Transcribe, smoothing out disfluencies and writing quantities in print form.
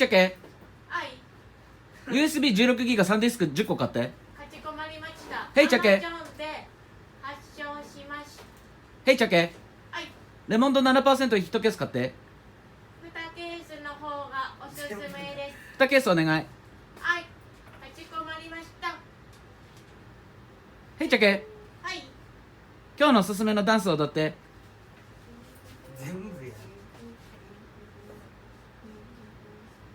チェケはい、USB16 ギガ3ディスク10個買って。かしこまりました。ヘイチャケ Amazon で発送しました。ヘイチャケはい、レモンド 7% 1ケース買って。2ケースの方がおすすめです。2ケースお願い。はい、かしこまりました。ヘイチャケはい、今日のおすすめのダンスを踊って。